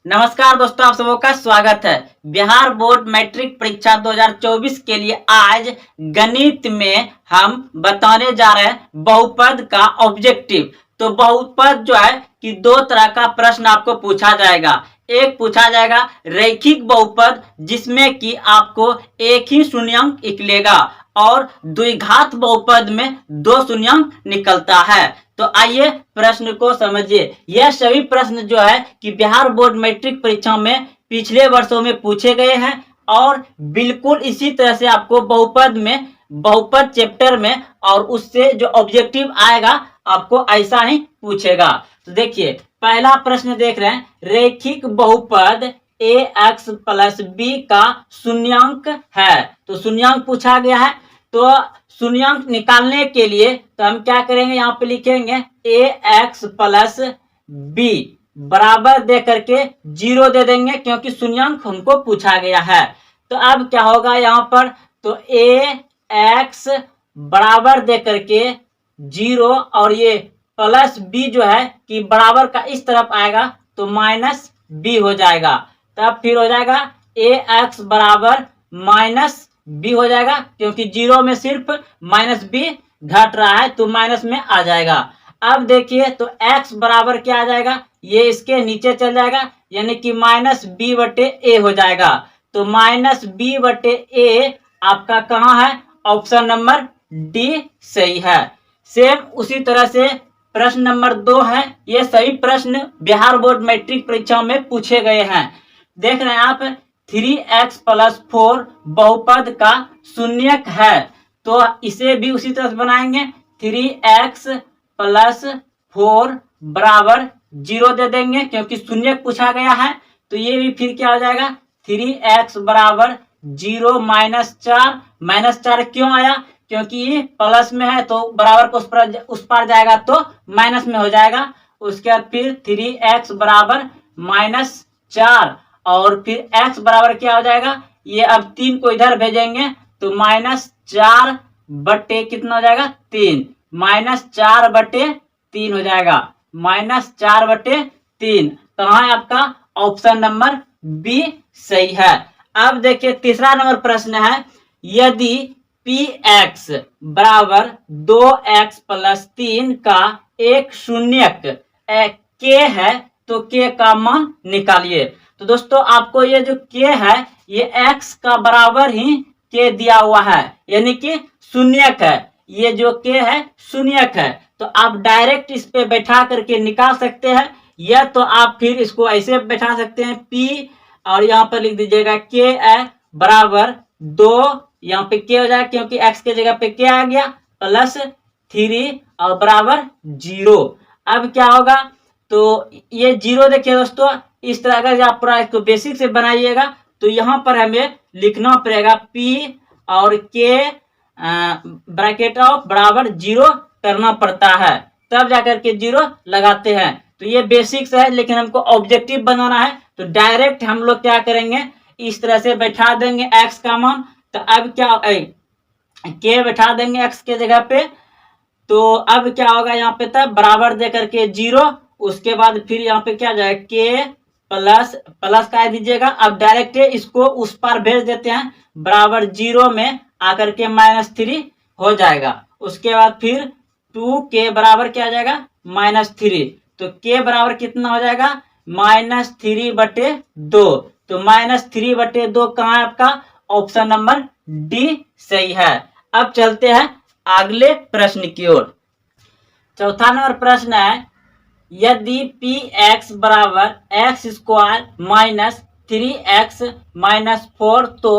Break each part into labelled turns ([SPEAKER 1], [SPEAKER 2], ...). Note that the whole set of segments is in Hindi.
[SPEAKER 1] नमस्कार दोस्तों, आप सबों का स्वागत है। बिहार बोर्ड मैट्रिक परीक्षा 2024 के लिए आज गणित में हम बताने जा रहे हैं बहुपद का ऑब्जेक्टिव। तो बहुपद जो है कि दो तरह का प्रश्न आपको पूछा जाएगा। एक पूछा जाएगा रैखिक बहुपद, जिसमें कि आपको एक ही शून्यंक निकलेगा, और द्विघात बहुपद में दो शून्यंक निकलता है। तो आइए प्रश्न को समझिए। यह सभी प्रश्न जो है कि बिहार बोर्ड मैट्रिक परीक्षा में पिछले वर्षों में पूछे गए हैं, और बिल्कुल इसी तरह से आपको बहुपद चैप्टर में और उससे जो ऑब्जेक्टिव आएगा आपको ऐसा ही पूछेगा। तो देखिए, पहला प्रश्न देख रहे हैं, रैखिक बहुपद ax प्लस b का शून्यंक है। तो शून्यंक पूछा गया है, तो शून्यंक निकालने के लिए तो हम क्या करेंगे, यहाँ पे लिखेंगे ax प्लस b बराबर दे करके 0 दे देंगे, क्योंकि शून्यंक हमको पूछा गया है। तो अब क्या होगा यहाँ पर, तो ax बराबर दे करके 0 और ये प्लस b जो है कि बराबर का इस तरफ आएगा तो माइनस b हो जाएगा। तब फिर हो जाएगा ax बराबर माइनस b हो जाएगा, क्योंकि 0 में सिर्फ माइनस b घट रहा है तो माइनस में आ जाएगा। अब देखिए, तो x बराबर क्या आ जाएगा, ये इसके नीचे चल जाएगा, यानी कि माइनस b बटे a हो जाएगा। तो माइनस b बटे a आपका कहाँ है, ऑप्शन नंबर डी सही है। सेम उसी तरह से प्रश्न नंबर 2 है। ये सभी प्रश्न बिहार बोर्ड मैट्रिक परीक्षा में पूछे गए हैं। देख रहे हैं आप, 3x प्लस 4 बहुपद का शून्यक है। तो इसे भी उसी तरह से बनाएंगे, 3x प्लस 4 बराबर 0 दे देंगे, क्योंकि शून्यक पूछा गया है। तो ये भी फिर क्या हो जाएगा, 3x बराबर 0 माइनस 4 क्यों आया, क्योंकि ये प्लस में है तो बराबर को उस पार जाएगा तो माइनस में हो जाएगा। उसके बाद फिर 3x बराबर माइनस 4, और फिर x बराबर क्या हो जाएगा, ये अब 3 को इधर भेजेंगे तो माइनस 4 बटे कितना हो जाएगा, 3, माइनस 4 बटे 3 हो जाएगा, माइनस 4 बटे 3। तो हाँ, आपका ऑप्शन नंबर बी सही है। अब देखिए, तीसरा नंबर प्रश्न है, यदि px बराबर 2x प्लस 3 का एक शून्यक k है तो k का मान निकालिए। तो दोस्तों, आपको ये जो k है ये x का बराबर ही k दिया हुआ है, यानी कि शून्यक है। ये जो k है शून्यक है, तो आप डायरेक्ट इस पे बैठा करके निकाल सकते हैं, या तो आप फिर इसको ऐसे बैठा सकते हैं p, और यहाँ पर लिख दीजिएगा k बराबर 2, यहाँ पे k हो जाएगा क्योंकि x के जगह पे k आ गया, प्लस 3 और बराबर 0। अब क्या होगा, तो ये 0 देखिए दोस्तों, इस तरह अगर आप पूरा इसको बेसिक से बनाइएगा तो यहाँ पर हमें लिखना पड़ेगा p और k ब्रैकेट ऑफ बराबर 0 करना पड़ता है, तब जाकर के 0 लगाते हैं। तो ये बेसिक्स है, लेकिन हमको ऑब्जेक्टिव बनाना है तो डायरेक्ट हम लोग क्या करेंगे, इस तरह से बैठा देंगे x का मान। तो अब क्या, k बैठा देंगे x के जगह पे, तो अब क्या होगा यहाँ पे, तब बराबर दे करके 0, उसके बाद फिर यहाँ पे क्या जाएगा, k प्लस का दीजिएगा। अब डायरेक्ट इसको उस पार भेज देते हैं, बराबर 0 में आकर के -3 हो जाएगा। उसके बाद फिर 2k बराबर क्या आ जाएगा, -3। तो k बराबर कितना हो जाएगा, -3 बटे 2। तो -3 बटे 2 कहाँ है आपका, ऑप्शन नंबर डी सही है। अब चलते हैं अगले प्रश्न की ओर। चौथा नंबर प्रश्न है, यदि px बराबर x square minus 3x minus 4 तो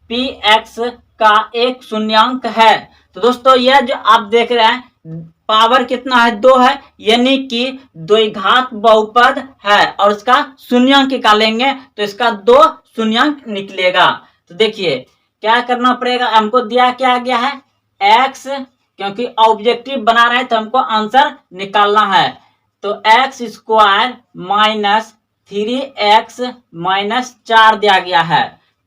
[SPEAKER 1] px का एक शून्यंक है। तो दोस्तों, यह जो आप देख रहे हैं पावर कितना है, 2 है, यानी कि द्विघात बहुपद है, और इसका शून्यंक निकालेंगे तो इसका 2 शून्यंक निकलेगा। तो देखिए क्या करना पड़ेगा, हमको दिया क्या गया है x, क्योंकि ऑब्जेक्टिव बना रहे हैं तो हमको आंसर निकालना है। तो x square minus 3x minus 4 दिया गया है।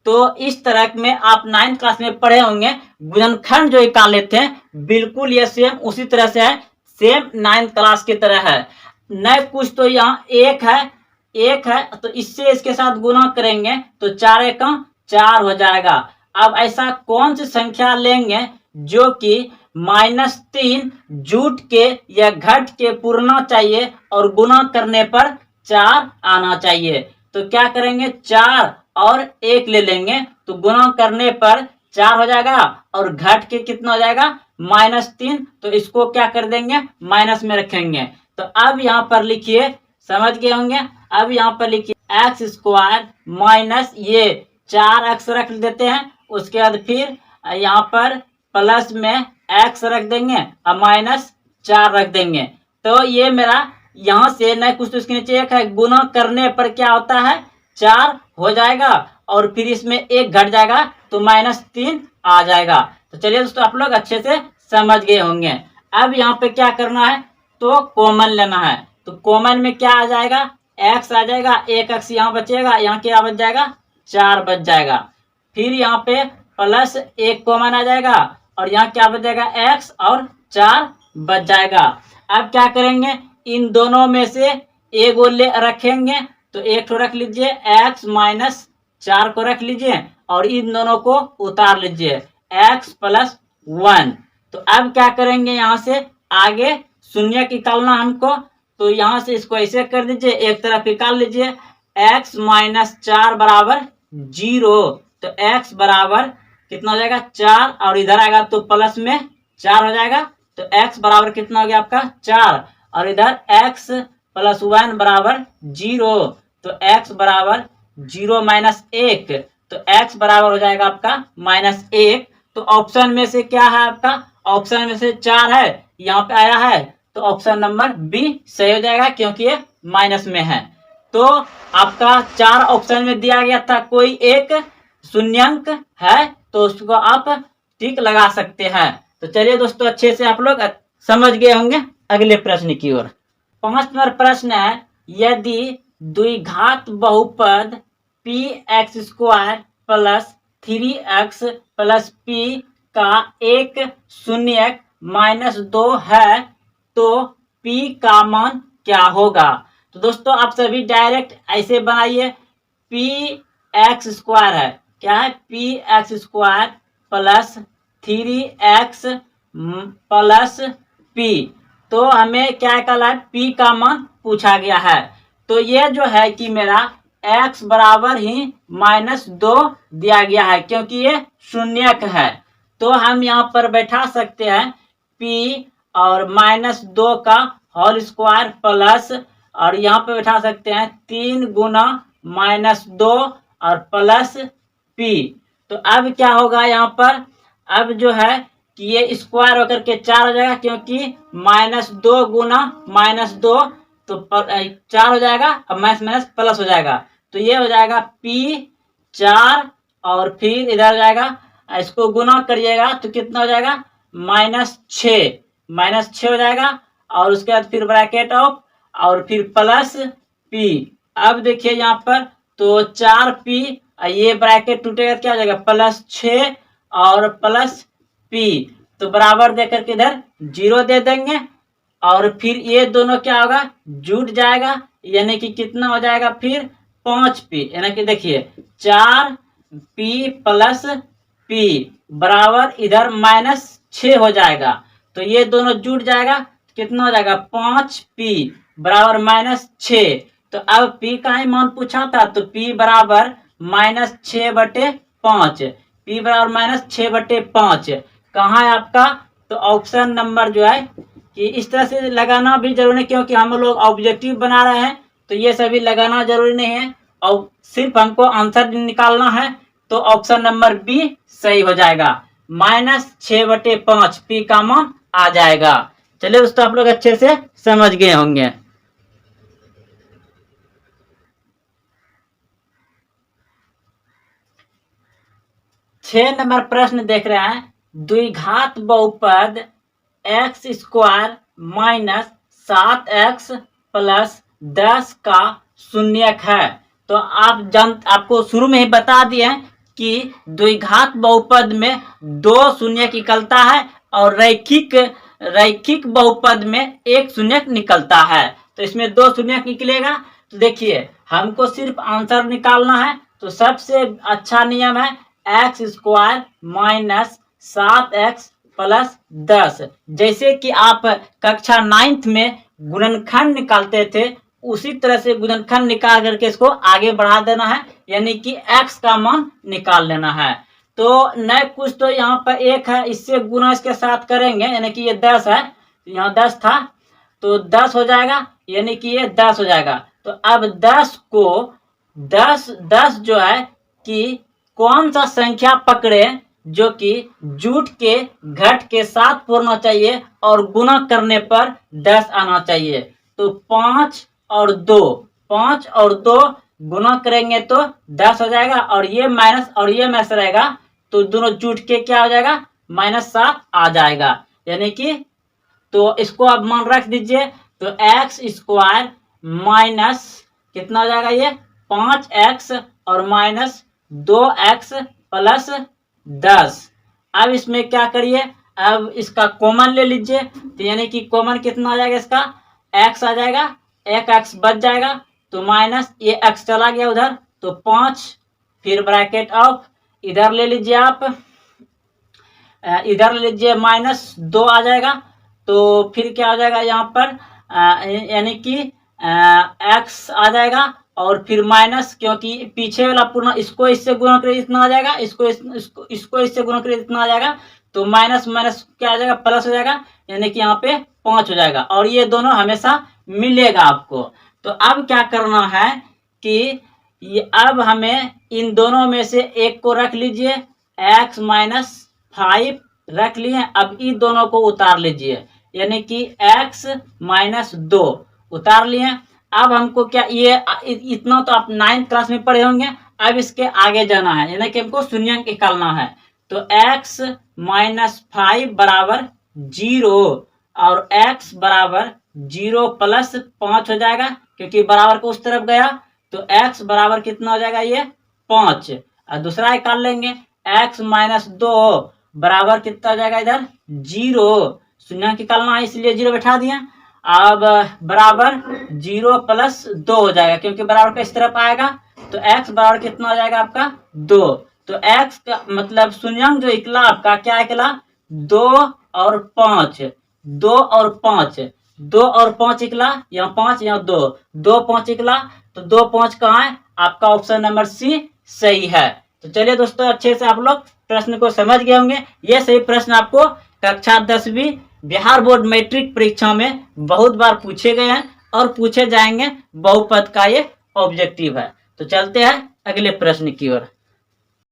[SPEAKER 1] तो इस तरह में आप 9th क्लास में पढ़े होंगे, गुणनखंड जो निकाल लेते हैं बिल्कुल ये सेम उसी तरह से है, सेम 9th क्लास की तरह है। न कुछ तो यहाँ 1 है 1 है तो इससे इसके साथ गुना करेंगे तो 4 एकम 4 हो जाएगा। अब ऐसा कौन सी संख्या लेंगे जो कि -3 जुट के या घट के पूर्णा चाहिए और गुना करने पर 4 आना चाहिए। तो क्या करेंगे, 4 और 1 ले लेंगे तो गुना करने पर 4 हो जाएगा और घट के कितना हो जाएगा -3। तो इसको क्या कर देंगे, माइनस में रखेंगे। तो अब यहाँ पर लिखिए, समझ गए होंगे। अब यहाँ पर लिखिए एक्स स्क्वायर माइनस ये 4x रख देते हैं, उसके बाद फिर यहाँ पर प्लस में x रख देंगे और -4 रख देंगे। तो ये मेरा यहाँ से न कुछ तो इसके नीचे 1 है, गुना करने पर क्या होता है 4 हो जाएगा और फिर इसमें 1 घट जाएगा तो -3 आ जाएगा। तो चलिए दोस्तों, आप लोग अच्छे से समझ गए होंगे। अब यहाँ पे क्या करना है, तो कॉमन लेना है। तो कॉमन में क्या आ जाएगा, x आ जाएगा, 1x यहाँ बचेगा, यहाँ क्या बच जाएगा 4 बच जाएगा। फिर यहाँ पे प्लस 1 कॉमन आ जाएगा और यहाँ क्या बच जाएगा x और 4 बच जाएगा। अब क्या करेंगे, इन दोनों में से एक ले रखेंगे तो एक तो रख लीजिए, x माइनस 4 को रख लीजिए और इन दोनों को उतार लीजिए, x प्लस 1। तो अब क्या करेंगे, यहाँ से आगे शून्य निकालना हमको, तो यहाँ से इसको ऐसे कर दीजिए, एक तरफ निकाल लीजिए, x माइनस 4 बराबर 0। तो x बराबर कितना हो जाएगा 4 और इधर आएगा तो प्लस में 4 हो जाएगा। तो x बराबर कितना हो गया आपका 4 और इधर x प्लस 1 बराबर 0। तो x बराबर 0 माइनस 1, तो x बराबर हो जाएगा आपका -1। तो ऑप्शन में से क्या है आपका, ऑप्शन में से 4 है, यहाँ पे आया है तो ऑप्शन नंबर बी सही हो जाएगा क्योंकि ये माइनस में है। तो आपका 4 ऑप्शन में दिया गया था, कोई एक शून्यंक है तो उसको आप टिक लगा सकते हैं। तो चलिए दोस्तों, अच्छे से आप लोग समझ गए होंगे। अगले प्रश्न की ओर 5 नंबर प्रश्न है, यदि द्विघात बहुपद px² plus 3x plus p का एक शून्यक -2 है तो p का मान क्या होगा। तो दोस्तों आप सभी डायरेक्ट ऐसे बनाइए, px² है, क्या है px² plus 3x plus p। तो हमें क्या कहला है, p का मान पूछा गया है। तो ये जो है कि मेरा x बराबर ही -2 दिया गया है क्योंकि ये शून्यक है। तो हम यहाँ पर बैठा सकते हैं p और -2 का होल स्क्वायर प्लस, और यहाँ पे बैठा सकते हैं 3 गुना -2 और प्लस p। तो अब क्या होगा यहाँ पर, अब जो है कि ये स्क्वायर होकर के 4 हो जाएगा क्योंकि -2 गुना -2 तो 4 हो जाएगा और माइनस प्लस हो जाएगा। तो ये हो जाएगा p 4 और फिर इधर हो जाएगा, इसको गुना करिएगा तो कितना हो जाएगा -6 हो जाएगा और उसके बाद फिर ब्रैकेट ऑफ और फिर प्लस p। अब देखिए यहाँ पर तो 4p, ये ब्रैकेट टूटेगा क्या हो जाएगा +6 और प्लस p। तो बराबर देकर के इधर 0 दे देंगे और फिर ये दोनों क्या होगा जुट जाएगा, यानी कि कितना हो जाएगा फिर 5p, यानी कि देखिए 4p प्लस p बराबर इधर -6 हो जाएगा। तो ये दोनों जुट जाएगा, कितना हो जाएगा 5p बराबर -6। तो अब p का ही मान पूछा था तो p बराबर -6/5, p बराबर -6/5 कहाँ है आपका। तो ऑप्शन नंबर जो है कि इस तरह से लगाना भी जरूरी नहीं क्योंकि हम लोग ऑब्जेक्टिव बना रहे हैं, तो ये सभी लगाना जरूरी नहीं है और सिर्फ हमको आंसर निकालना है। तो ऑप्शन नंबर बी सही हो जाएगा, -6/5 p का मान आ जाएगा। चलिए दोस्तों, आप लोग अच्छे से समझ गए होंगे। छह नंबर प्रश्न देख रहे हैं, द्विघात बहुपद x² माइनस 7x प्लस 10 का शून्यक है। तो आपको शुरू में ही बता दिए कि द्विघात बहुपद में 2 शून्यक निकलता है और रैखिक बहुपद में 1 शून्यक निकलता है। तो इसमें 2 शून्यक निकलेगा। तो देखिए हमको सिर्फ आंसर निकालना है। तो सबसे अच्छा नियम है x square minus 7x plus 10। जैसे कि आप कक्षा 9th में गुणनखंड निकालते थे, उसी तरह से गुणनखंड निकाल करके इसको आगे बढ़ा देना है, यानी कि x का मान निकाल लेना है। तो न कुछ तो यहाँ पर 1 है, इससे गुना इसके साथ करेंगे, यानी कि ये 10 है, यहाँ 10 था तो 10 हो जाएगा, यानी कि ये 10 हो जाएगा। तो अब 10 को 10 जो है कि कौन सा संख्या पकड़े जो कि जुट के घट के साथ पूरना चाहिए और गुना करने पर 10 आना चाहिए। तो 5 और 2 गुना करेंगे तो 10 हो जाएगा, और ये माइनस रहेगा तो दोनों जुट के क्या हो जाएगा, -7 आ जाएगा। यानी कि तो इसको आप मान रख दीजिए। तो एक्स स्क्वायर माइनस कितना हो जाएगा, ये 5x और माइनस 2x प्लस 10। अब इसमें क्या करिए, अब इसका कॉमन ले लीजिए। तो यानी कि कॉमन कितना आ जाएगा, इसका x आ जाएगा, एक x बच जाएगा, तो माइनस ये x चला गया उधर, तो 5, फिर ब्रैकेट ऑफ, इधर ले लीजिए आप, इधर ले लीजिए -2 आ जाएगा। तो फिर क्या हो जाएगा यहाँ पर, यानी कि x आ जाएगा और फिर माइनस, क्योंकि पीछे वाला पूर्ण इसको इससे गुणा करें इतना आ जाएगा, इसको इससे गुणा करें इतना आ जाएगा, तो माइनस क्या आ जाएगा, प्लस हो जाएगा, यानी कि यहाँ पे 5 हो जाएगा, और ये दोनों हमेशा मिलेगा आपको। तो अब क्या करना है कि ये अब हमें इन दोनों में से एक को रख लीजिए, x - 5 रख लिए। अब इन दोनों को उतार लीजिए, यानी कि x - 2 उतार लिए। अब हमको क्या, ये इतना तो आप 9th क्लास में पढ़े होंगे, अब इसके आगे जाना है, यानी कि हमको शून्यंक निकालना है। तो x - 5 बराबर 0 और x बराबर 0 प्लस 5 हो जाएगा, क्योंकि बराबर को उस तरफ गया। तो x बराबर कितना हो जाएगा, ये 5। और दूसरा निकाल लेंगे, x - 2 बराबर कितना हो जाएगा, इधर 0, शून्यंक निकालना है इसलिए 0 बैठा दिया। अब बराबर 0 प्लस 2 हो जाएगा, क्योंकि बराबर का इस तरफ आएगा। तो x बराबर कितना हो जाएगा आपका 2। तो x का मतलब शून्यंक जो निकला आपका क्या निकला, 2 और 5, 2 और 5, 2 और 5 निकला, यहाँ 5 यहाँ 2, 2 5 निकला। तो 2 5 कहाँ है, आपका ऑप्शन नंबर सी सही है। तो चलिए दोस्तों, अच्छे से आप लोग प्रश्न को समझ गए होंगे। ये सही प्रश्न आपको कक्षा 10वीं बिहार बोर्ड मैट्रिक परीक्षा में बहुत बार पूछे गए हैं और पूछे जाएंगे। बहुपद का ये ऑब्जेक्टिव है। तो चलते हैं अगले प्रश्न की ओर।